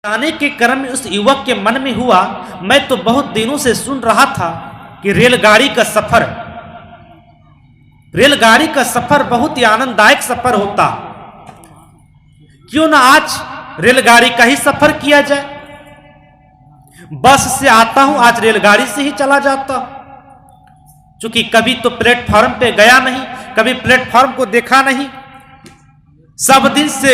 आने के क्रम में उस युवक के मन में हुआ, मैं तो बहुत दिनों से सुन रहा था कि रेलगाड़ी का सफर बहुत ही आनंददायक सफर होता, क्यों ना आज रेलगाड़ी का ही सफर किया जाए। बस से आता हूं, आज रेलगाड़ी से ही चला जाता हूं। क्योंकि कभी तो प्लेटफॉर्म पे गया नहीं, कभी प्लेटफॉर्म को देखा नहीं, सब दिन से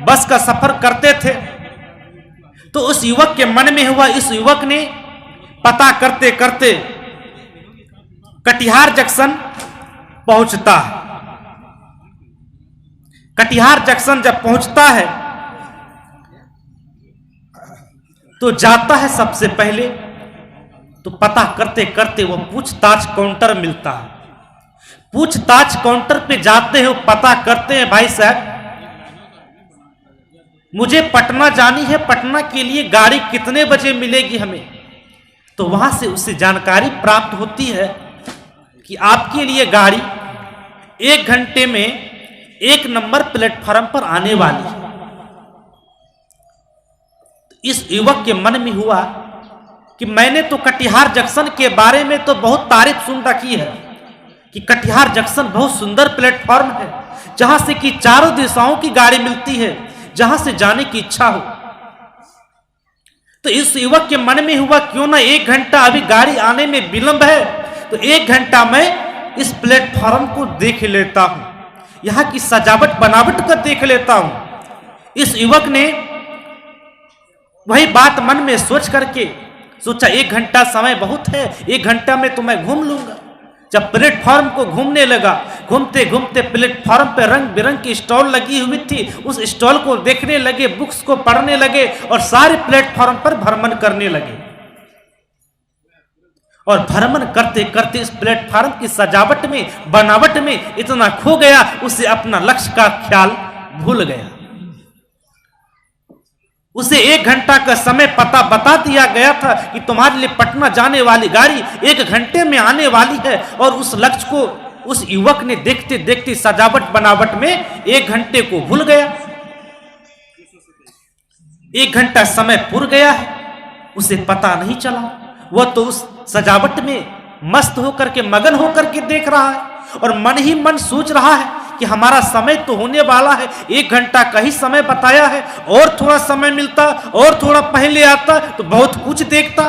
बस का सफर करते थे। तो उस युवक के मन में हुआ, इस युवक ने पता करते करते कटिहार जंक्शन पहुंचता है। कटिहार जंक्शन जब पहुंचता है तो जाता है सबसे पहले, तो पता करते करते वो पूछताछ काउंटर मिलता है। पूछताछ काउंटर पे जाते हैं, पता करते हैं, भाई साहब मुझे पटना जानी है, पटना के लिए गाड़ी कितने बजे मिलेगी हमें। तो वहां से उससे जानकारी प्राप्त होती है कि आपके लिए गाड़ी 1 घंटे में 1 नंबर प्लेटफॉर्म पर आने वाली है। इस युवक के मन में हुआ कि मैंने तो कटिहार जंक्शन के बारे में तो बहुत तारीफ सुन रखी है कि कटिहार जंक्शन बहुत सुंदर प्लेटफॉर्म है, जहां से कि चारों दिशाओं की गाड़ी मिलती है, जहां से जाने की इच्छा हो। तो इस युवक के मन में हुआ, क्यों ना 1 घंटा, अभी गाड़ी आने में विलंब है, तो 1 घंटा मैं इस प्लेटफॉर्म को देख लेता हूं, यहां की सजावट बनावट कर देख लेता हूं। इस युवक ने वही बात मन में सोच करके सोचा, 1 घंटा समय बहुत है, 1 घंटा में तो मैं घूम लूंगा। जब प्लेटफॉर्म को घूमने लगा, घूमते घूमते प्लेटफॉर्म पर रंग बिरंग की स्टॉल लगी हुई थी, उस स्टॉल को देखने लगे, बुक्स को पढ़ने लगे और सारे प्लेटफॉर्म पर भ्रमण करने लगे। और भ्रमण करते करते इस प्लेटफॉर्म की सजावट में, बनावट में इतना खो गया, उसे अपना लक्ष्य का ख्याल भूल गया। उसे 1 घंटा का समय पता बता दिया गया था कि तुम्हारे लिए पटना जाने वाली गाड़ी 1 घंटे में आने वाली है, और उस लक्ष्य को उस युवक ने देखते देखते सजावट बनावट में 1 घंटे को भूल गया। 1 घंटा समय पूर गया है, उसे पता नहीं चला। वह तो उस सजावट में मस्त होकर के, मगन होकर के देख रहा है, और मन ही मन सोच रहा है कि हमारा समय तो होने वाला है, 1 घंटा का ही समय बताया है, और थोड़ा समय मिलता और थोड़ा पहले आता तो बहुत कुछ देखता।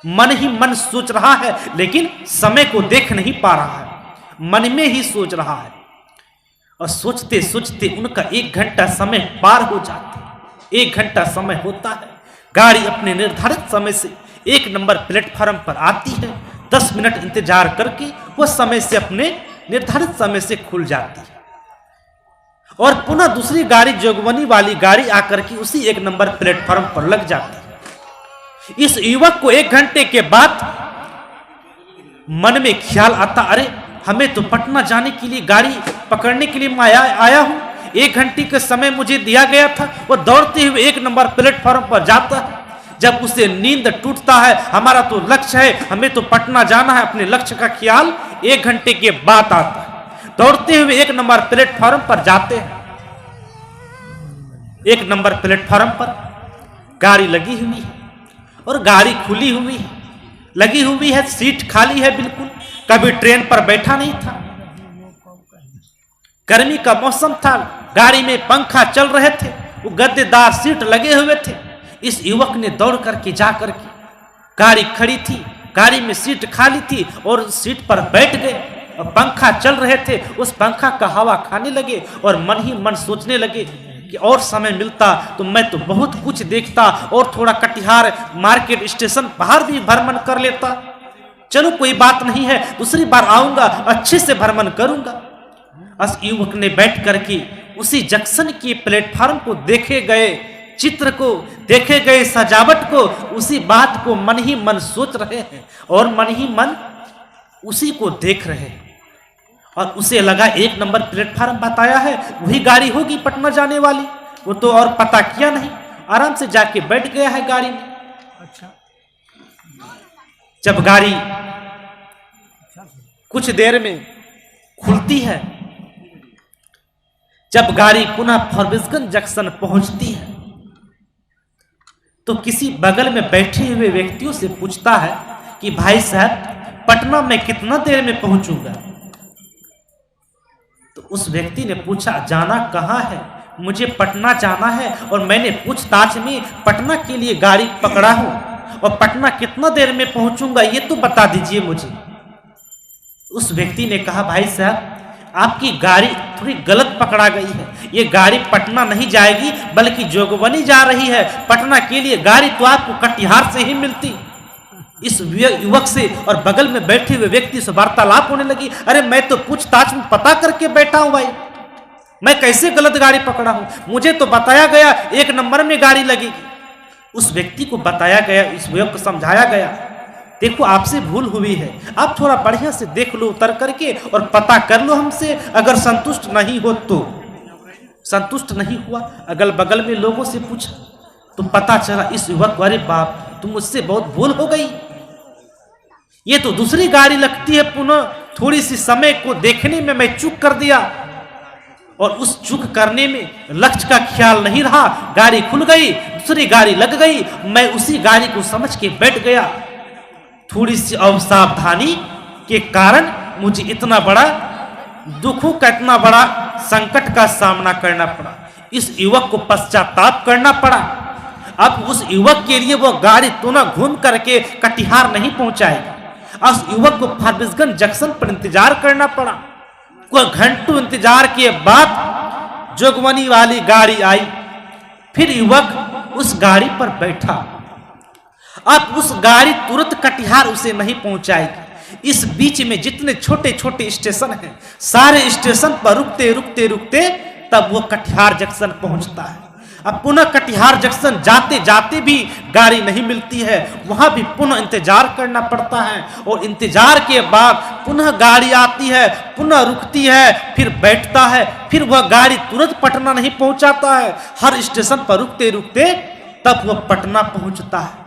मन ही मन सोच रहा है, लेकिन समय को देख नहीं पा रहा है, मन में ही सोच रहा है। और सोचते सोचते उनका 1 घंटा समय पार हो जाता है। 1 घंटा समय होता है, गाड़ी अपने निर्धारित समय से 1 नंबर प्लेटफॉर्म पर आती है। 10 मिनट इंतजार करके वह समय से, अपने निर्धारित समय से खुल जाती है, और पुनः दूसरी गाड़ी, जोगबनी वाली गाड़ी आकर के उसी 1 नंबर प्लेटफॉर्म पर लग जाती है। इस युवक को 1 घंटे के बाद मन में ख्याल आता, अरे हमें तो पटना जाने के लिए, गाड़ी पकड़ने के लिए मैं आया हूं, 1 घंटे का समय मुझे दिया गया था। वह दौड़ते हुए 1 नंबर प्लेटफॉर्म पर जाता है। जब उसे नींद टूटता है, हमारा तो लक्ष्य है, हमें तो पटना जाना है, अपने लक्ष्य का ख्याल 1 घंटे के बाद आता है। दौड़ते हुए 1 नंबर प्लेटफॉर्म पर जाते हैं। 1 नंबर प्लेटफॉर्म पर गाड़ी लगी हुई है, और गाड़ी खुली हुई है, लगी हुई है, सीट खाली है बिल्कुल। कभी ट्रेन पर बैठा नहीं था, गर्मी का मौसम था, गाड़ी में पंखा चल रहे थे, वो गद्देदार सीट लगे हुए थे। इस युवक ने दौड़ करके जा करके, गाड़ी खड़ी थी, गाड़ी में सीट खाली थी, और सीट पर बैठ गए, और पंखा चल रहे थे, उस पंखा का हवा खाने लगे, और मन ही मन सोचने लगे कि और समय मिलता तो मैं तो बहुत कुछ देखता, और थोड़ा कटिहार मार्केट स्टेशन बाहर भी भ्रमण कर लेता। चलो कोई बात नहीं है, दूसरी बार आऊंगा, अच्छे से भ्रमण करूंगा। उस युवक ने बैठ करके उसी जंक्शन के प्लेटफॉर्म को, देखे गए चित्र को, देखे गए सजावट को, उसी बात को मन ही मन सोच रहे हैं, और मन ही मन उसी को देख रहे हैं। और उसे लगा 1 नंबर प्लेटफॉर्म बताया है, वही गाड़ी होगी पटना जाने वाली। वो तो और पता किया नहीं, आराम से जाके बैठ गया है गाड़ी में। अच्छा, जब गाड़ी कुछ देर में खुलती है, जब गाड़ी पुनः फॉरबिसगंज जंक्शन पहुंचती है तो किसी बगल में बैठे हुए व्यक्तियों से पूछता है कि भाई साहब पटना में कितना देर में पहुंचूंगा। तो उस व्यक्ति ने पूछा जाना कहाँ है? मुझे पटना जाना है और मैंने पूछताछ में पटना के लिए गाड़ी पकड़ा हूं और पटना कितना देर में पहुंचूंगा ये तो बता दीजिए मुझे। उस व्यक्ति ने कहा भाई साहब आपकी गाड़ी थोड़ी गलत पकड़ा गई है, ये गाड़ी पटना नहीं जाएगी बल्कि जोगबनी जा रही है। पटना के लिए गाड़ी तो आपको कटिहार से ही मिलती। इस युवक से और बगल में बैठे हुए व्यक्ति से वार्तालाप होने लगी। अरे मैं तो पूछताछ में पता करके बैठा हूं भाई, मैं कैसे गलत गाड़ी पकड़ा हूं? मुझे तो बताया गया 1 नंबर में गाड़ी लगेगी। उस व्यक्ति को बताया गया, इस युवक को समझाया गया देखो आपसे भूल हुई है, आप थोड़ा बढ़िया से देख लो उतर करके और पता कर लो हमसे। अगर संतुष्ट नहीं हो तो संतुष्ट नहीं हुआ, अगल बगल में लोगों से पूछा तो पता चला इस युवक को अरे बाप तुम मुझसे बहुत भूल हो गई, ये तो दूसरी गाड़ी लगती है। पुनः थोड़ी सी समय को देखने में मैं चूक कर दिया और उस चूक करने में लक्ष्य का ख्याल नहीं रहा, गाड़ी खुल गई, दूसरी गाड़ी लग गई, मैं उसी गाड़ी को समझ के बैठ गया। थोड़ी सी असावधानी के कारण मुझे इतना बड़ा दुखों का, इतना बड़ा संकट का सामना करना पड़ा। इस युवक को पश्चाताप करना पड़ा। अब उस युवक के लिए वो गाड़ी पुनः घूम करके कटिहार नहीं पहुंचाएगी। उस युवक को फॉरबिसगंज जंक्शन पर इंतजार करना पड़ा। कुछ घंटों इंतजार के बाद जोगबनी वाली गाड़ी आई, फिर युवक उस गाड़ी पर बैठा। अब उस गाड़ी तुरंत कटिहार उसे नहीं पहुंचाएगी। इस बीच में जितने छोटे छोटे स्टेशन हैं सारे स्टेशन पर रुकते रुकते रुकते तब वो कटिहार जंक्शन पहुंचता है। अब पुनः कटिहार जंक्शन जाते जाते भी गाड़ी नहीं मिलती है, वहां भी पुनः इंतजार करना पड़ता है और इंतजार के बाद पुनः गाड़ी आती है, पुनः रुकती है, फिर बैठता है, फिर वह गाड़ी तुरंत पटना नहीं पहुंचाता है। हर स्टेशन पर रुकते रुकते तब वह पटना पहुंचता है।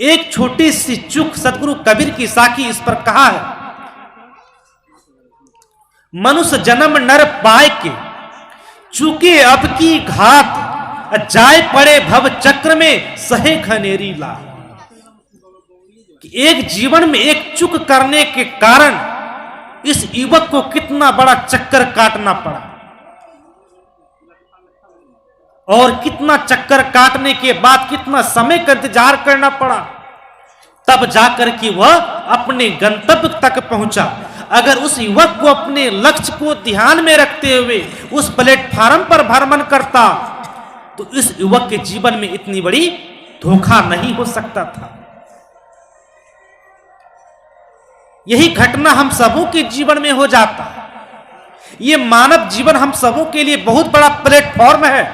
एक छोटी सी चूक सदगुरु कबीर की साखी इस पर कहा है, मनुष्य जन्म नर पाए के चूके अब की घात, जाए पड़े भव चक्र में सहे घनेरी ला। एक जीवन में एक चूक करने के कारण इस युवक को कितना बड़ा चक्कर काटना पड़ा और कितना चक्कर काटने के बाद कितना समय का इंतजार करना पड़ा, तब जाकर के वह अपने गंतव्य तक पहुंचा। अगर उस युवक को अपने लक्ष्य को ध्यान में रखते हुए उस प्लेटफार्म पर भ्रमण करता तो इस युवक के जीवन में इतनी बड़ी धोखा नहीं हो सकता था। यही घटना हम सबों के जीवन में हो जाता। ये मानव जीवन हम सबों के लिए बहुत बड़ा प्लेटफॉर्म है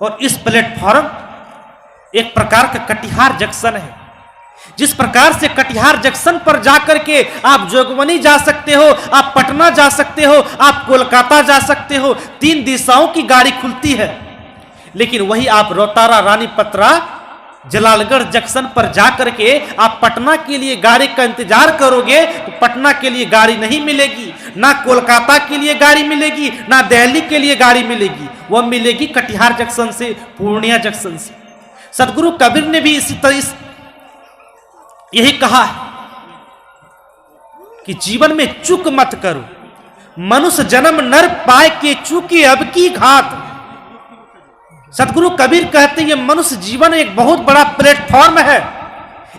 और इस प्लेटफॉर्म एक प्रकार का कटिहार जंक्शन है। जिस प्रकार से कटिहार जंक्शन पर जाकर के आप जोगबनी जा सकते हो, आप पटना जा सकते हो, आप कोलकाता जा सकते हो, 3 दिशाओं की गाड़ी खुलती है। लेकिन वही आप रोतारा, रानीपत्रा, जलालगढ़ जंक्शन पर जाकर के आप पटना के लिए गाड़ी का इंतजार करोगे तो पटना के लिए गाड़ी नहीं मिलेगी, ना कोलकाता के लिए गाड़ी मिलेगी, ना दिल्ली के लिए गाड़ी मिलेगी। वह मिलेगी कटिहार जंक्शन से, पूर्णिया जंक्शन से। सदगुरु कबीर ने भी इसी तरह यही कहा है कि जीवन में चूक मत करो, मनुष्य जन्म नर पाए के चूके अब की घात। सदगुरु कबीर कहते हैं मनुष्य जीवन एक बहुत बड़ा प्लेटफॉर्म है।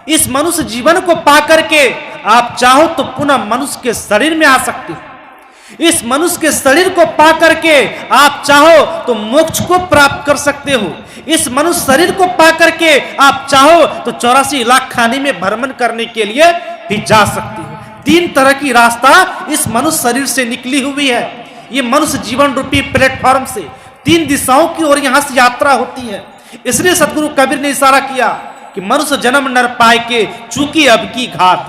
इस मनुष्य जीवन को पाकर के आप चाहो तो पुनः मनुष्य के शरीर में आ सकते हो। इस मनुष्य के शरीर को पाकर के आप चाहो तो मोक्ष को प्राप्त कर सकते हो। इस मनुष्य शरीर को पाकर के आप चाहो तो 84 लाख खाने में भ्रमण करने के लिए भी जा सकते हो। 3 तरह की रास्ता इस मनुष्य शरीर से निकली हुई है। ये मनुष्य जीवन रूपी प्लेटफॉर्म से 3 दिशाओं की ओर यहां से यात्रा होती है। इसलिए सदगुरु कबीर ने इशारा किया कि मनुष्य जन्म नर पाए के चूकी अब की घात,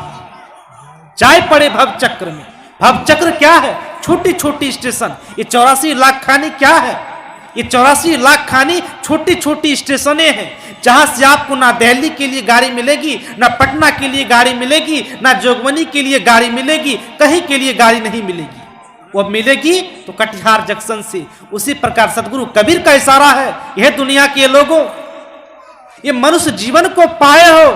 जाए पड़े भव चक्र में। भव चक्र क्या है? छोटी छोटी स्टेशन। ये 84 लाख खानी क्या है? ये 84 लाख खानी छोटी छोटी स्टेशनें हैं जहां से आपको ना दिल्ली के लिए गाड़ी मिलेगी, ना पटना के लिए गाड़ी मिलेगी, ना जोगबनी के लिए गाड़ी मिलेगी, कहीं के लिए गाड़ी नहीं मिलेगी। वो मिलेगी तो कटिहार जंक्शन से। उसी प्रकार सदगुरु कबीर का इशारा है, यह दुनिया के लोगों, ये मनुष्य जीवन को पाए हो,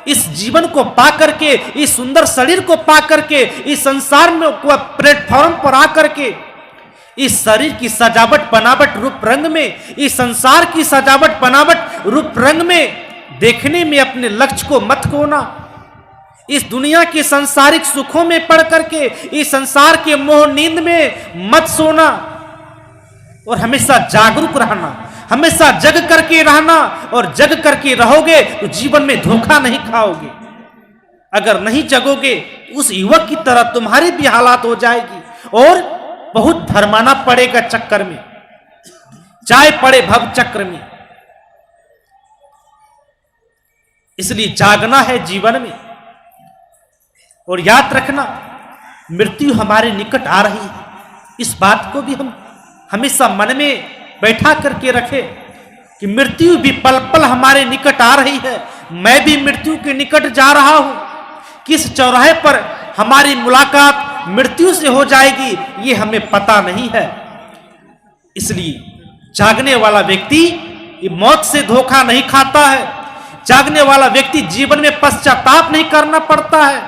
इस जीवन को पा करके, इस सुंदर शरीर को पा करके, इस संसार में प्लेटफॉर्म पर आकर के इस शरीर की सजावट बनावट रूप रंग में, इस संसार की सजावट बनावट रूप रंग में देखने में अपने लक्ष्य को मत खोना। इस दुनिया के सांसारिक सुखों में पड़ करके इस संसार के मोह नींद में मत सोना और हमेशा जागरूक रहना, हमेशा जग करके रहना। और जग करके रहोगे तो जीवन में धोखा नहीं खाओगे। अगर नहीं जगोगे उस युवक की तरह तुम्हारी भी हालात हो जाएगी और बहुत भरमाना पड़ेगा चक्कर में, जाए पड़े भव चक्र में। इसलिए जागना है जीवन में और याद रखना मृत्यु हमारे निकट आ रही है। इस बात को भी हम हमेशा मन में बैठा करके रखें कि मृत्यु भी पल पल हमारे निकट आ रही है। मैं भी मृत्यु के निकट जा रहा हूं। किस चौराहे पर हमारी मुलाकात मृत्यु से हो जाएगी ये हमें पता नहीं है। इसलिए जागने वाला व्यक्ति ये मौत से धोखा नहीं खाता है। जागने वाला व्यक्ति जीवन में पश्चाताप नहीं करना पड़ता है।